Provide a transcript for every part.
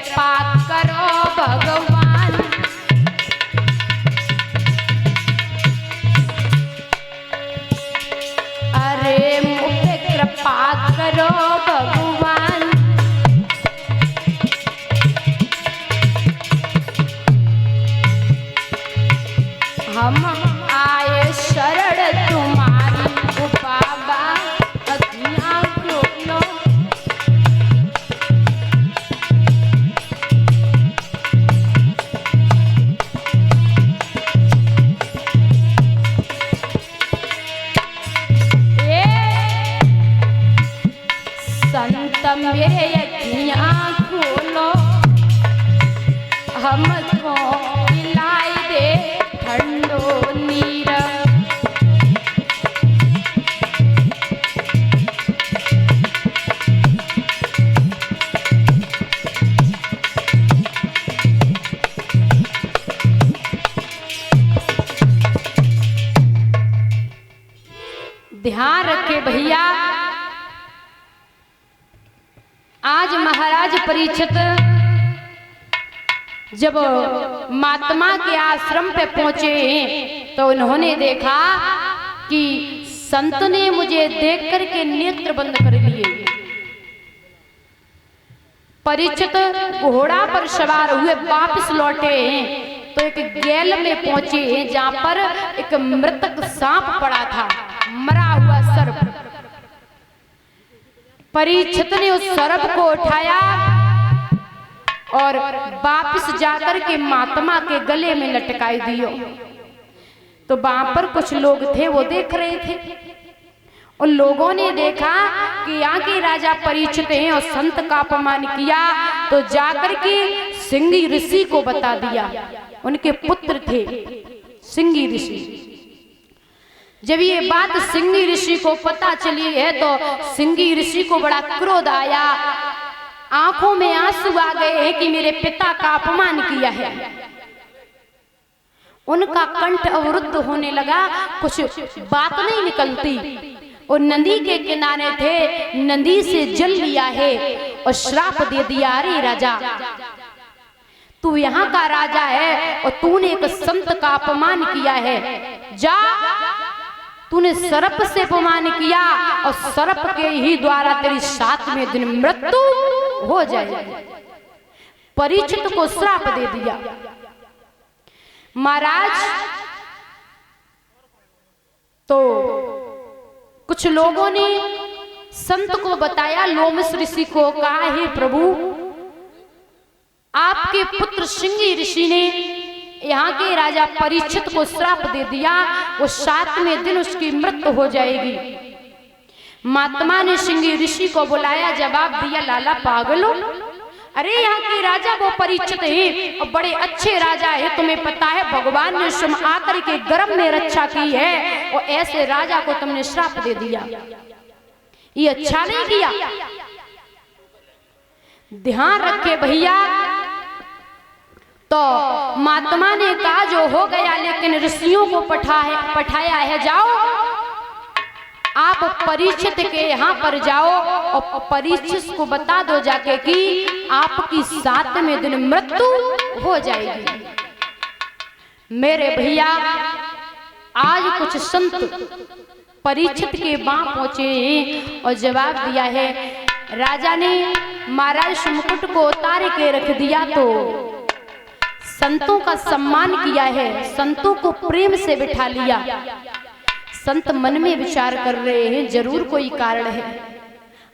कृपा करो भगवान। अरे मुझ पे कृपा करो भगवान। हम आए शरण तुम्हारी ओ बाबा, अखियाँ खोलो। संत मेरे अखियाँ खोलो, हमको पिलाई दे ठंडो नीर। ध्यान रखे भैया, आज महाराज परीक्षित जब महात्मा के आश्रम पे पहुंचे तो उन्होंने देखा कि संत ने मुझे देख करके नेत्र बंद कर लिए। परीक्षित घोड़ा पर सवार हुए वापस लौटे तो एक गैल में पहुंचे जहां पर एक मृतक सांप पड़ा था, मरा हुआ सर्प। परीक्षित ने उस सर्प को उठाया और वापस जाकर के महात्मा के गले में लटकाई दियो। तो वहां पर कुछ लोग थे, वो देख रहे थे। उन लोगों ने देखा कि यहाँ के राजा परीक्षित हैं और संत का अपमान किया, तो जाकर के सिंगी ऋषि को बता दिया। उनके पुत्र थे सिंगी ऋषि। जब ये बात सिंगी ऋषि को पता चली है तो सिंगी ऋषि को बड़ा क्रोध आया, आंखों में आंसू आ गए हैं कि मेरे पिता का अपमान किया है। उनका कंठ अवरुद्ध होने लगा, कुछ बात नहीं निकलती। और नदी के किनारे थे, नदी से जल लिया है और श्राप दे दिया, अरे राजा तू यहाँ का राजा है और तूने एक संत का अपमान किया है, जा तूने सर्प से अपमान किया और सर्प के ही द्वारा तेरी 7वें दिन मृत्यु हो जाएगी। परीक्षित को श्राप दे दिया। महाराज तो कुछ लोगों ने संत को बताया, लोमस ऋषि को कहा, हे प्रभु आपके पुत्र सिंगी ऋषि ने यहाँ के राजा परीक्षित को श्राप दे दिया, वो 7वें दिन उसकी मृत्यु हो जाएगी। महात्मा ने सिंगी ऋषि को बुलाया, जवाब दिया, लाला पागलो, अरे यहाँ के राजा वो परीक्षित है और बड़े अच्छे राजा है, तुम्हें पता है भगवान ने स्वयं आकर के गर्भ में रक्षा की है और ऐसे राजा को तुमने श्राप दे दिया, ये अच्छा नहीं किया। ध्यान रखे भैया। तो महात्मा ने कहा जो हो गया, लेकिन ऋषियों को पठाया है, जाओ आप परीक्षित के यहाँ पर जाओ और परीक्षित को बता दो जाके कि आपकी 7वें दिन मृत्यु हो जाएगी। मेरे भैया आज कुछ संत परीक्षित के वहां पहुंचे और जवाब दिया है, राजा ने महाराज मुकुट को उतार के रख दिया तो संतों का सम्मान किया है, संतों को प्रेम से बिठा लिया। संत मन में विचार कर रहे हैं, जरूर कोई कारण है।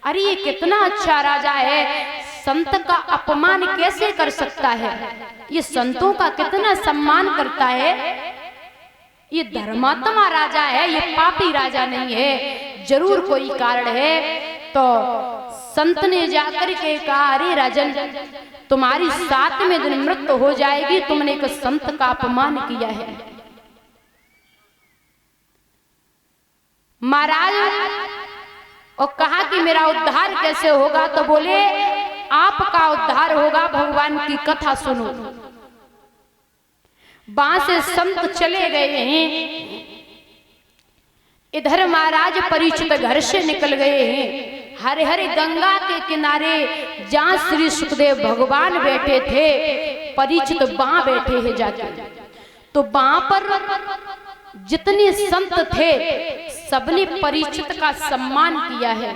अरे ये कितना अच्छा राजा है, संत का अपमान कैसे कर सकता है, ये संतों का कितना सम्मान करता है, ये धर्मात्मा राजा है, ये पापी राजा नहीं है, जरूर कोई कारण है। तो संत ने जाकर के कहा, अरे राजन तुम्हारी 7वें दिन मृत्यु हो जाएगी, तुमने एक संत का अपमान किया है। महाराज और कहा कि मेरा उद्धार कैसे होगा, तो बोले आपका उद्धार होगा, भगवान की कथा सुनो। वहां से संत चले गए हैं, इधर महाराज परीक्षित घर से निकल गए हैं। हरे हरे गंगा के किनारे जहाँ श्री सुखदेव भगवान बैठे थे, परीक्षित वहां बैठे हैं जाके। तो वहां पर जितने संत थे सबने परीक्षित का सम्मान किया है।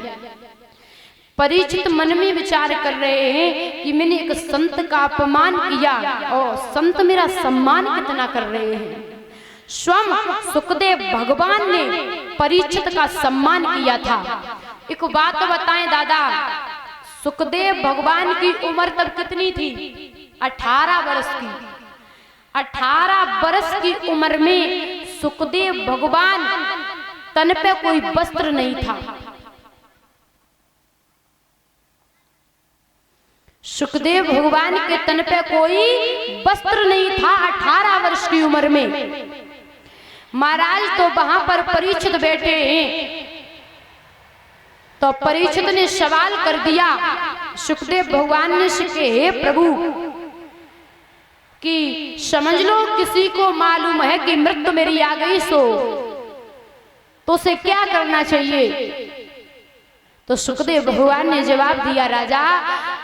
परीक्षित मन में विचार कर रहे हैं कि मैंने एक संत का अपमान किया और संत मेरा सम्मान कितना कर रहे हैं। स्वयं सुखदेव भगवान ने परीक्षित का सम्मान किया था। एक बात तो बताएं दादा, सुखदेव भगवान की उम्र तब कितनी थी? 18 वर्ष की। 18 वर्ष की उम्र में सुखदेव भगवान तन पे कोई वस्त्र नहीं था। सुखदेव भगवान के तन पे कोई वस्त्र नहीं था 18 वर्ष की उम्र में। महाराज तो वहां पर परीक्षित बैठे हैं, तो परीक्षित ने सवाल कर दिया सुखदेव भगवान ने से, हे प्रभु कि समझ लो किसी को मालूम है कि मृत्यु मेरी आ गई तो उसे क्या करना चाहिए? तो सुखदेव भगवान ने जवाब दिया, राजा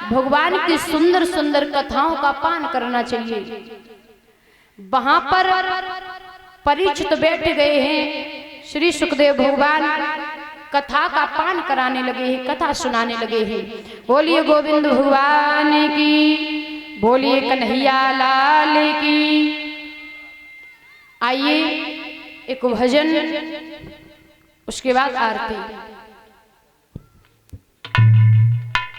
भगवान की सुंदर सुंदर कथाओं का पान करना चाहिए। वहां पर परीक्षित बैठ गए हैं, श्री सुखदेव भगवान कथा का पान कराने लगे हैं, कथा सुनाने लगे हैं। बोलिए गोविंद भगवान की, बोलिए कन्हैया लाल की। आइए एक भजन, उसके बाद आरती।